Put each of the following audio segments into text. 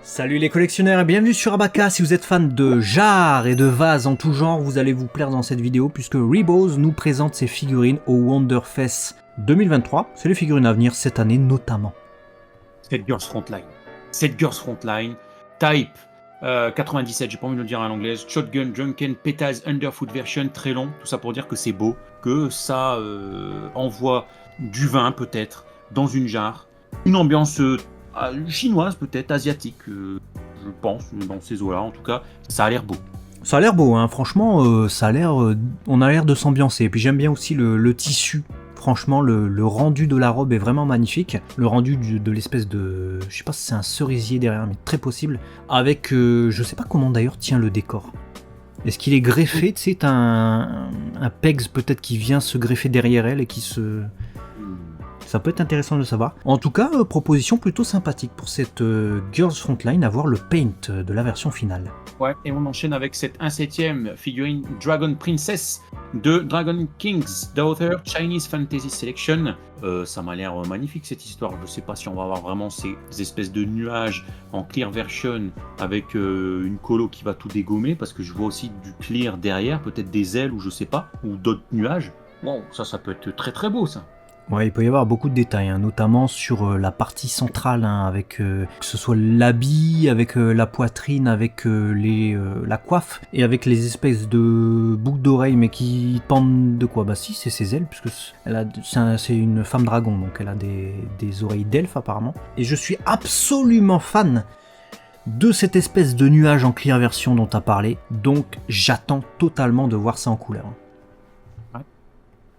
Salut les collectionneurs et bienvenue sur Abaka. Si vous êtes fan de jarres et de vases en tout genre, vous allez vous plaire dans cette vidéo puisque Rebose nous présente ses figurines au Wonderfest 2023. C'est les figurines à venir cette année notamment. Cette Girls Frontline, Type 97, j'ai pas envie de le dire à l'anglaise, Shotgun, Drunken, Petals, Underfoot version, très long, tout ça pour dire que c'est beau, que ça envoie du vin peut-être dans une jarre, une ambiance chinoise peut-être, asiatique, je pense, dans ces eaux-là en tout cas, ça a l'air beau. Ça a l'air beau, hein. Franchement, ça a l'air, on a l'air de s'ambiancer. Et puis j'aime bien aussi le tissu. Franchement, le rendu de la robe est vraiment magnifique. Le rendu de l'espèce de... Je sais pas si c'est un cerisier derrière, mais très possible. Avec... je sais pas comment d'ailleurs tient le décor. Est-ce qu'il est greffé? Tu sais, t'as un pegs peut-être qui vient se greffer derrière elle et qui se... Ça peut être intéressant de le savoir. En tout cas, proposition plutôt sympathique pour cette Girls Frontline, à voir le paint de la version finale. Ouais, et on enchaîne avec cette 1/7 figurine Dragon Princess de Dragon King's Daughter Chinese Fantasy Selection. Ça m'a l'air magnifique cette histoire. Je sais pas si on va avoir vraiment ces espèces de nuages en clear version avec une colo qui va tout dégommer, parce que je vois aussi du clear derrière, peut-être des ailes ou je sais pas, ou d'autres nuages. Bon, ça peut être très très beau ça. Ouais, il peut y avoir beaucoup de détails, hein, notamment sur la partie centrale, hein, avec que ce soit l'habit, avec la poitrine, avec la coiffe, et avec les espèces de boucles d'oreilles, mais qui pendent de quoi? Bah si, c'est ses ailes, puisque c'est une femme dragon, donc elle a des oreilles d'elfe apparemment. Et je suis absolument fan de cette espèce de nuage en clear version dont tu as parlé, donc j'attends totalement de voir ça en couleur. Ouais.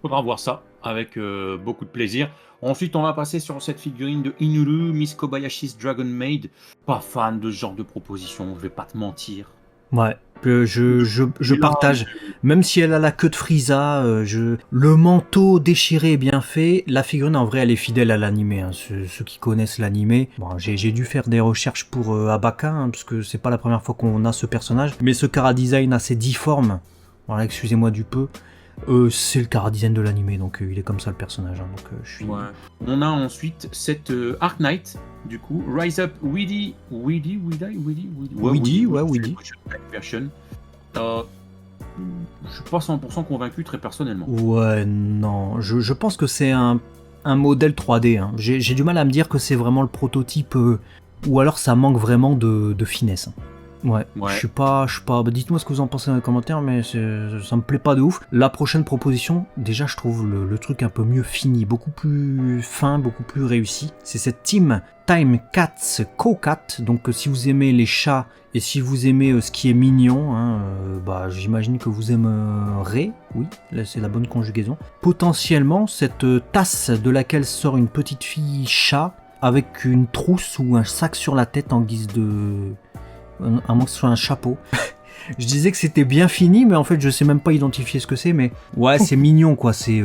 Faudra voir ça avec beaucoup de plaisir. Ensuite, on va passer sur cette figurine de Inuru, Miss Kobayashi's Dragon Maid. Pas fan de ce genre de proposition, je vais pas te mentir. Ouais, je partage. Même si elle a la queue de Frieza, le manteau déchiré est bien fait. La figurine, en vrai, elle est fidèle à l'animé. Hein. Ceux qui connaissent l'animé, bon, j'ai dû faire des recherches pour Abaka, hein, parce que c'est pas la première fois qu'on a ce personnage. Mais ce chara design assez difforme, voilà, excusez-moi du peu. C'est le chara design de l'animé, donc il est comme ça le personnage. Hein, donc je suis. Ouais. On a ensuite cette Arc Knight, du coup, Rise Up Weedy version. Je suis pas 100% convaincu très personnellement. Ouais, non, je pense que c'est un modèle 3D. Hein. J'ai du mal à me dire que c'est vraiment le prototype, ou alors ça manque vraiment de finesse. Hein. Ouais. Je suis pas. Bah, dites-moi ce que vous en pensez dans les commentaires, mais ça me plaît pas de ouf. La prochaine proposition, déjà, je trouve le truc un peu mieux fini, beaucoup plus fin, beaucoup plus réussi. C'est cette team Time Cats Co-Cat. Donc, si vous aimez les chats et si vous aimez ce qui est mignon, hein, bah, j'imagine que vous aimerez. Oui, là, c'est la bonne conjugaison. Potentiellement, cette tasse de laquelle sort une petite fille chat avec une trousse ou un sac sur la tête en guise de. À moins que ce soit un chapeau. Je disais que c'était bien fini, mais en fait, je sais même pas identifier ce que c'est, mais ouais, c'est mignon, quoi. C'est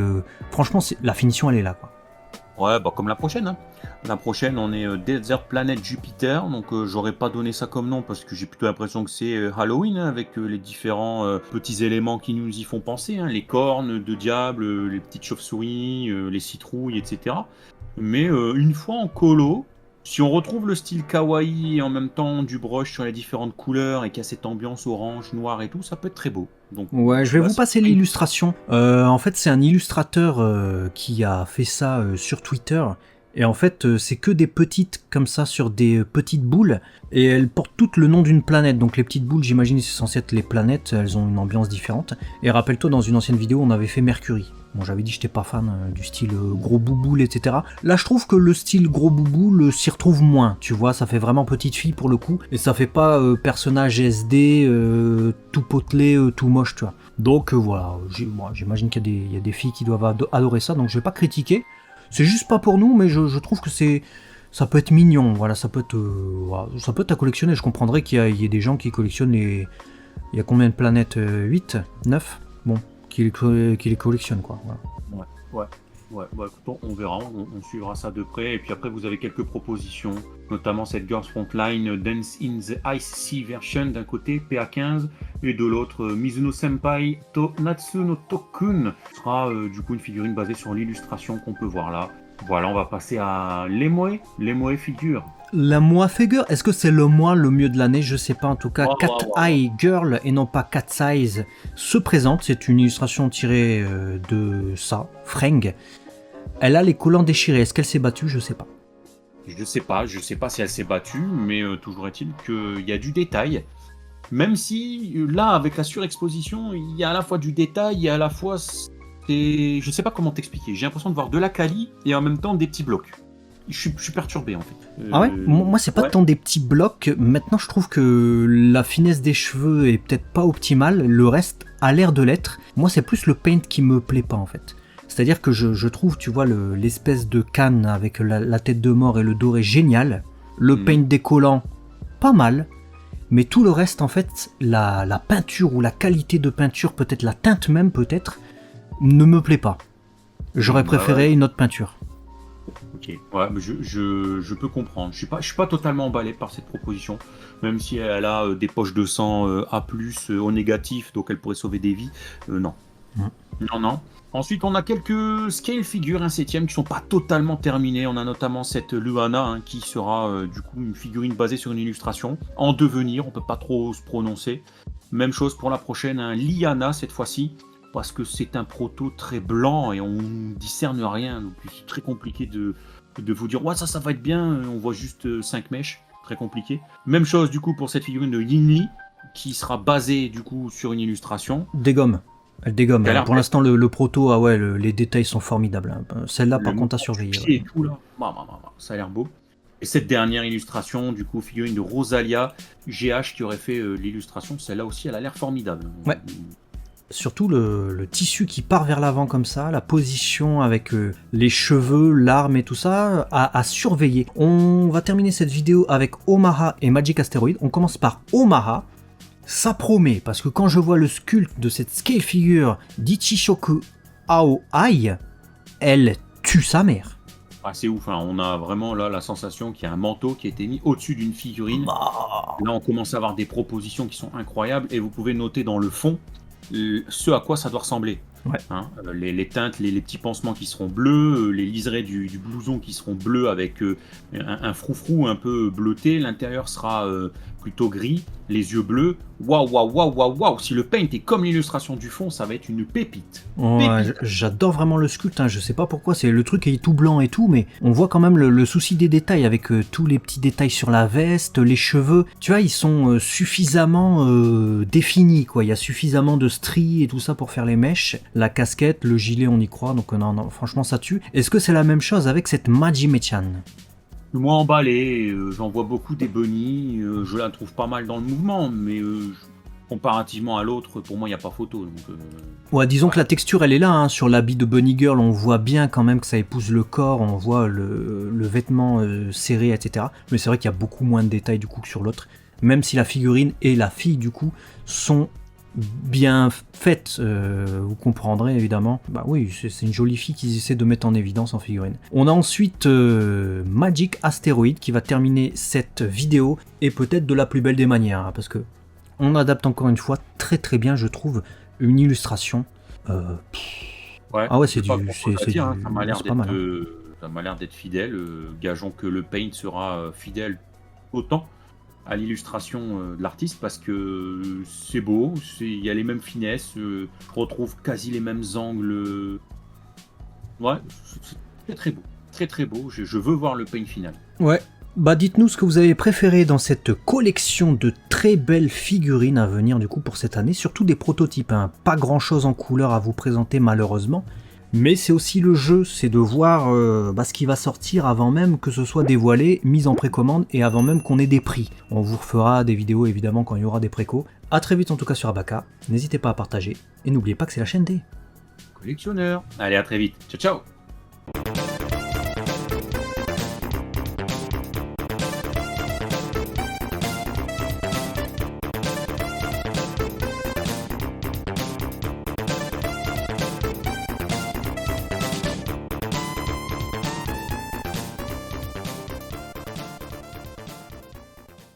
franchement, la finition, elle est là, quoi. Ouais, bah comme la prochaine. Hein. La prochaine, on est Desert Planet Jupiter, donc j'aurais pas donné ça comme nom parce que j'ai plutôt l'impression que c'est Halloween, hein, avec les différents petits éléments qui nous y font penser, hein, les cornes de diable, les petites chauves-souris, les citrouilles, etc. Mais une fois en colo, si on retrouve le style kawaii et en même temps du brush sur les différentes couleurs et qu'il y a cette ambiance orange, noir et tout, ça peut être très beau. Donc, ouais, je vais vous passer l'illustration. En fait, c'est un illustrateur qui a fait ça sur Twitter. Et en fait, c'est que des petites comme ça sur des petites boules. Et elles portent toutes le nom d'une planète. Donc les petites boules, j'imagine, c'est censé être les planètes. Elles ont une ambiance différente. Et rappelle-toi, dans une ancienne vidéo, on avait fait Mercury. Bon, j'avais dit que j'étais pas fan du style gros bouboule, etc. Là, je trouve que le style gros bouboule s'y retrouve moins. Tu vois, ça fait vraiment petite fille pour le coup. Et ça fait pas personnage SD tout potelé, tout moche, tu vois. Donc voilà, j'imagine qu'il y a des filles qui doivent adorer ça. Donc je vais pas critiquer. C'est juste pas pour nous, mais je trouve que ça peut être mignon. Voilà, ça peut être à collectionner. Je comprendrais qu'il y ait des gens qui collectionnent les. Il y a combien de planètes 8 9 Bon. Qui les collectionne, quoi. Voilà. Ouais, bah écoute, on verra, on suivra ça de près. Et puis après, vous avez quelques propositions, notamment cette Girls Frontline Dance in the Ice Sea version d'un côté, PA15, et de l'autre, Mizuno Senpai to Natsu no Tokun. Ce sera du coup une figurine basée sur l'illustration qu'on peut voir là. Voilà, on va passer à l'Emoe figure. La moi figure, est-ce que c'est le moi le mieux de l'année? Je sais pas, en tout cas, Cat Eye Girl et non pas Cat Size se présente. C'est une illustration tirée de ça, Freng. Elle a les collants déchirés. Est-ce qu'elle s'est battue? Je sais pas. Je sais pas si elle s'est battue, mais toujours est-il qu'il y a du détail. Même si, là, avec la surexposition, il y a à la fois du détail et à la fois... Je sais pas comment t'expliquer. J'ai l'impression de voir de la quali et en même temps des petits blocs. Je suis perturbé en fait. Ah ouais? Moi c'est pas tant des petits blocs. Maintenant je trouve que la finesse des cheveux est peut-être pas optimale. Le reste a l'air de l'être. Moi c'est plus le paint qui me plaît pas en fait. C'est-à-dire que je trouve, tu vois, l'espèce de canne avec la tête de mort et le doré génial. Le paint décollant, pas mal. Mais tout le reste en fait, la peinture ou la qualité de peinture, peut-être la teinte même peut-être, ne me plaît pas. J'aurais préféré une autre peinture. Ok, ouais, mais je peux comprendre. Je suis pas totalement emballé par cette proposition, même si elle a des poches de sang A+, au négatif, donc elle pourrait sauver des vies. Non. Non. Ensuite, on a quelques scale figures, un 7ème, qui sont pas totalement terminées. On a notamment cette Luana, qui sera du coup une figurine basée sur une illustration, en devenir, on peut pas trop se prononcer. Même chose pour la prochaine, un Liana cette fois-ci, parce que c'est un proto très blanc et on discerne rien, donc c'est très compliqué de vous dire ouais ça va être bien, on voit juste 5 mèches, très compliqué. Même chose du coup pour cette figurine de Yingli qui sera basée du coup sur une illustration. Dégomme. Elle dégomme. Pour l'instant le proto, ah ouais, les détails sont formidables. Celle-là par contre à surveiller. Et tout là, ça a l'air beau. Et cette dernière illustration, du coup, figurine de Rosalia, GH qui aurait fait l'illustration, celle-là aussi elle a l'air formidable. Ouais. Surtout le tissu qui part vers l'avant comme ça, la position avec les cheveux, l'arme et tout ça, à surveiller. On va terminer cette vidéo avec Omaha et Magic Asteroid. On commence par Omaha. Ça promet, parce que quand je vois le sculpte de cette scale figure d'Ichishoku Aoi, elle tue sa mère. Ah, c'est ouf, hein. On a vraiment là la sensation qu'il y a un manteau qui a été mis au-dessus d'une figurine. Là on commence à avoir des propositions qui sont incroyables et vous pouvez noter dans le fond ce à quoi ça doit ressembler. Ouais. Hein, les teintes, les petits pansements qui seront bleus, les liserés du blouson qui seront bleus avec un froufrou un peu bleuté, l'intérieur sera plutôt gris, les yeux bleus. Waouh, si le paint est comme l'illustration du fond, ça va être une pépite. Ouais, j'adore vraiment le sculpte, hein. Je sais pas pourquoi, c'est le truc est tout blanc et tout, mais on voit quand même le souci des détails avec tous les petits détails sur la veste, les cheveux, tu vois, ils sont suffisamment définis, quoi. Il y a suffisamment de stries et tout ça pour faire les mèches, la casquette, le gilet, on y croit, donc non, franchement ça tue. Est-ce que c'est la même chose avec cette Majime-chan? Moins emballé, j'en vois beaucoup des bunnies, je la trouve pas mal dans le mouvement, mais comparativement à l'autre, pour moi il n'y a pas photo. Donc, ouais, disons que la texture elle est là, hein. Sur l'habit de Bunny Girl on voit bien quand même que ça épouse le corps, on voit le vêtement serré, etc. Mais c'est vrai qu'il y a beaucoup moins de détails du coup que sur l'autre, même si la figurine et la fille du coup sont bien faite, vous comprendrez évidemment. Bah oui, c'est une jolie fille qu'ils essaient de mettre en évidence en figurine. On a ensuite Magic Asteroid qui va terminer cette vidéo, et peut-être de la plus belle des manières, hein, parce que on adapte encore une fois très très bien, je trouve, une illustration. Ouais, ah ouais, c'est du... Ça m'a l'air pas mal, ça m'a l'air d'être fidèle. Gageons que le paint sera fidèle autant à l'illustration de l'artiste, parce que c'est beau, il y a les mêmes finesses, je retrouve quasi les mêmes angles. Ouais, c'est très beau, très beau. Je veux voir le paint final. Ouais. Bah dites-nous ce que vous avez préféré dans cette collection de très belles figurines à venir du coup pour cette année, surtout des prototypes, hein. Pas grand chose en couleur à vous présenter malheureusement, mais c'est aussi le jeu, c'est de voir ce qui va sortir avant même que ce soit dévoilé, mis en précommande et avant même qu'on ait des prix. On vous refera des vidéos évidemment quand il y aura des précos. A très vite en tout cas sur Abaka, n'hésitez pas à partager et n'oubliez pas que c'est la chaîne des collectionneurs. Allez, à très vite, ciao ciao.